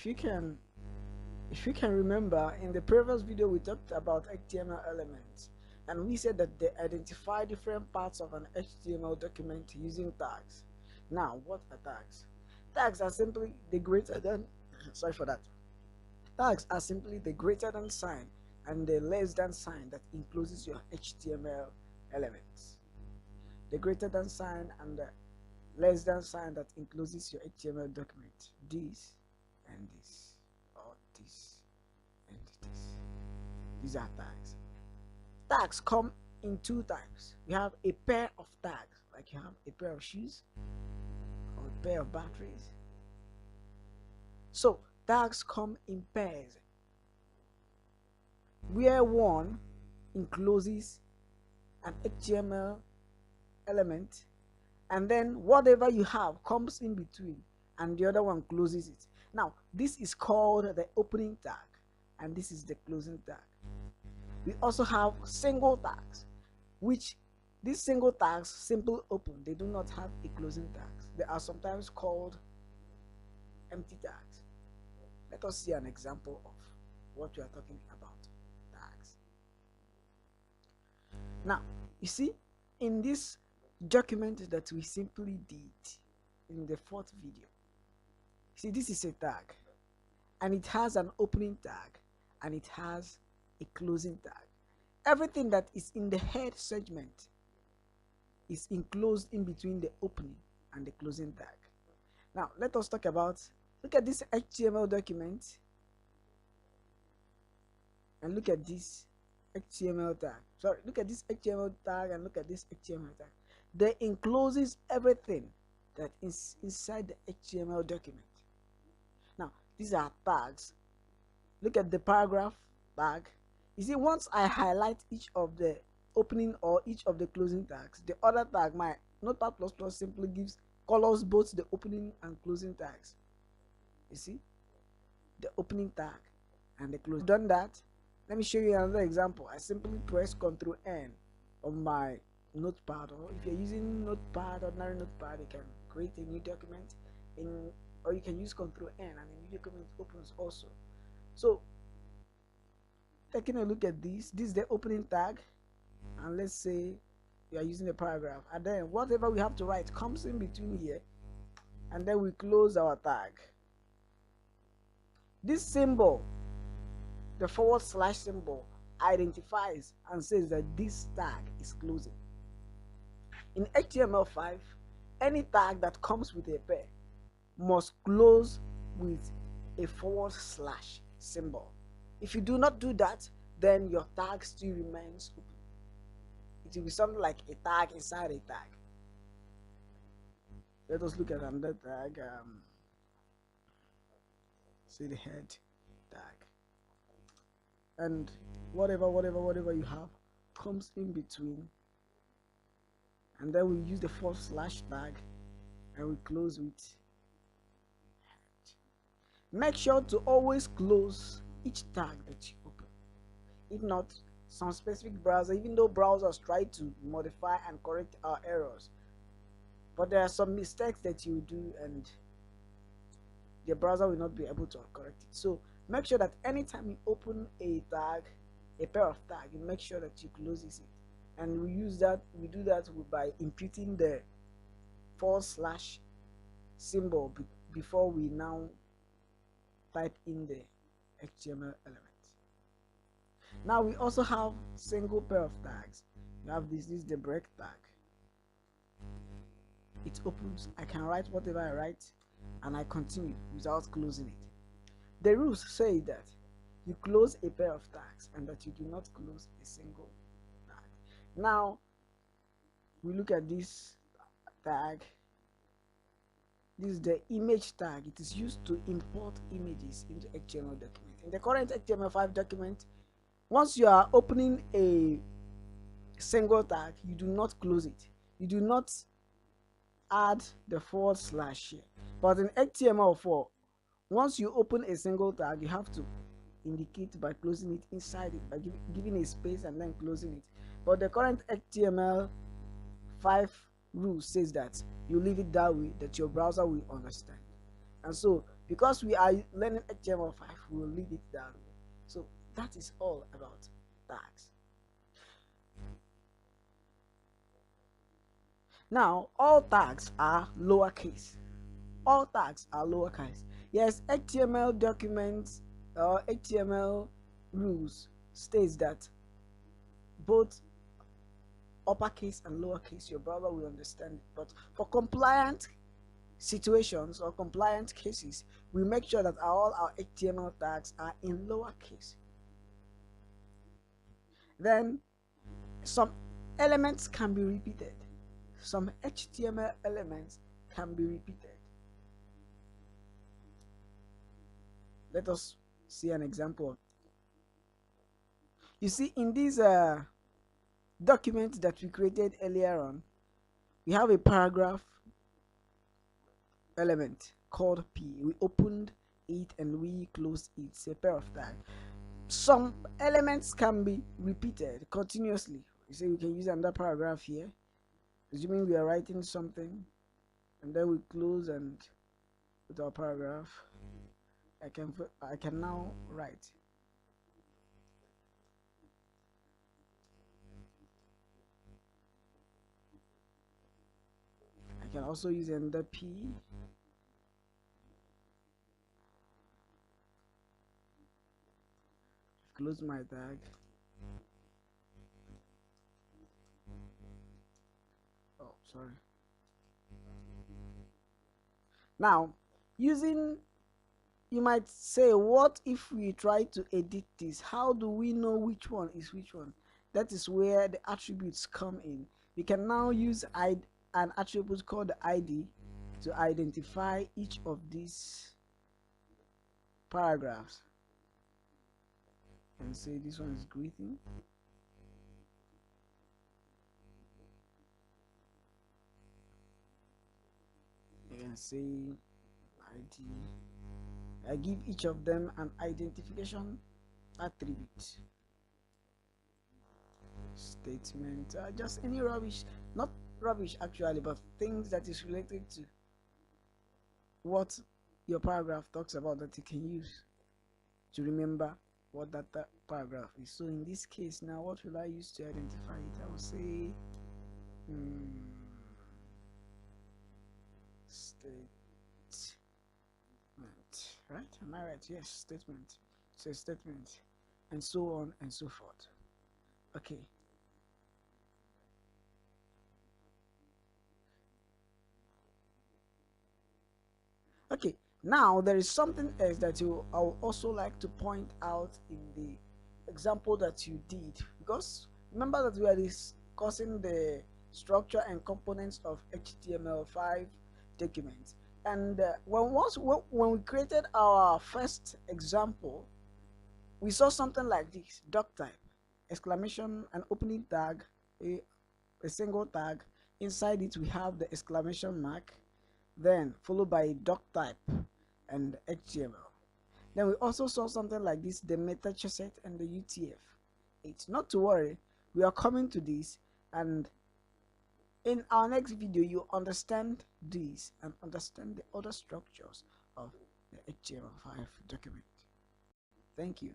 if you can remember, in the previous video we talked about HTML elements, and we said that they identify different parts of an HTML document using tags. Now, what are tags? Tags are simply the greater than sorry for that. Tags are simply the greater than sign and the less than sign that encloses your HTML elements. The greater than sign and the less than sign that encloses your HTML document. This and this, or this and this. These are tags. Tags come in two types. We have a pair of tags, like you have a pair of shoes or a pair of batteries. So tags come in pairs, where one encloses an HTML element, and then whatever you have comes in between and the other one closes it. Now this is called the opening tag, and this is the closing tag. We also have single tags, which these single tags simply open. They do not have a closing tags. They are sometimes called empty tags. Let us see an example of what we are talking about, tags. Now you see, in this document that we simply did in the fourth video, see, this is a tag, and it has an opening tag and it has a closing tag. Everything that is in the head segment is enclosed in between the opening and the closing tag. Now let us talk about, look at this HTML document and look at this HTML tag. Sorry, look at this HTML tag and look at this HTML tag. They encloses everything that is inside the HTML document. Now these are tags. Look at the paragraph tag. You see, once I highlight each of the opening or each of the closing tags, the other tag, my Notepad++, simply gives colors both the opening and closing tags. You see, the opening tag and the closing. Done that. Let me show you another example. I simply press Ctrl N on my Notepad, or if you're using Notepad, ordinary Notepad, you can create a new document or you can use Ctrl N and a new document opens also. So taking a look at this is the opening tag, and let's say we are using a paragraph, and then whatever we have to write comes in between here, and then we close our tag. This symbol, the / symbol, identifies and says that this tag is closing. In HTML5, any tag that comes with a pair must close with a / symbol. If you do not do that, then your tag still remains open. It will be something like a tag inside a tag. Let us look at another tag. See the head tag, and whatever you have comes in between, and then we use the / tag and we close with head. Make sure to always close each tag that you open. If not, some specific browser, even though browsers try to modify and correct our errors, but there are some mistakes that you do and the browser will not be able to correct it. So make sure that anytime you open a tag, a pair of tags, you make sure that you close it, and we do that by imputing the / symbol before we now type in the HTML element. Now we also have single pair of tags. You have this is the break tag. It opens, I can write whatever I write and I continue without closing it. The rules say that you close a pair of tags and that you do not close a single tag. Now we look at this tag. This is the image tag. It is used to import images into HTML document. In the current HTML5 document, once you are opening a single tag, you do not close it. You do not add the / here. But in HTML4, once you open a single tag, you have to indicate by closing it inside it, by giving a space and then closing it. But the current HTML5 rule says that you leave it that way, that your browser will understand. And so Because we are learning HTML5, we will leave it down. So that is all about tags. Now, all tags are lowercase. All tags are lowercase. Yes, HTML documents or HTML rules states that both uppercase and lowercase, your browser will understand it. But for compliant situations or compliant cases, we make sure that all our HTML tags are in lowercase. Then some elements can be repeated. Some HTML elements can be repeated. Let us see an example. You see, in this document that we created earlier on, we have a paragraph element called P. We opened it and we closed it. It's a pair of tags. Some elements can be repeated continuously. You say we can use another paragraph here, assuming we are writing something, and then we close and put our paragraph. I can now write. I can also use another P. Close my tag. Oh, sorry. Now, using, you might say, what if we try to edit this? How do we know which one is which one? That is where the attributes come in. We can now use an attribute called the ID to identify each of these paragraphs. And say this one is greeting. You can say ID. I give each of them an identification attribute. Statement, just any rubbish, not rubbish actually, but things that is related to what your paragraph talks about that you can use to remember what that paragraph is. So in this case now, what will I use to identify it? I will say statement, right? Am I right? Yes, statement. So statement, and so on and so forth. Okay. Okay, now there is something else that I would also like to point out in the example that you did, because remember that we are discussing the structure and components of HTML5 documents, and when we created our first example, we saw something like this: doc type, exclamation, an opening tag, a single tag. Inside it we have the exclamation mark, then followed by doc type and HTML. Then we also saw something like this: the meta chassis and the UTF. It's not to worry, we are coming to this, and in our next video you understand this and understand the other structures of the HTML5 document. Thank you.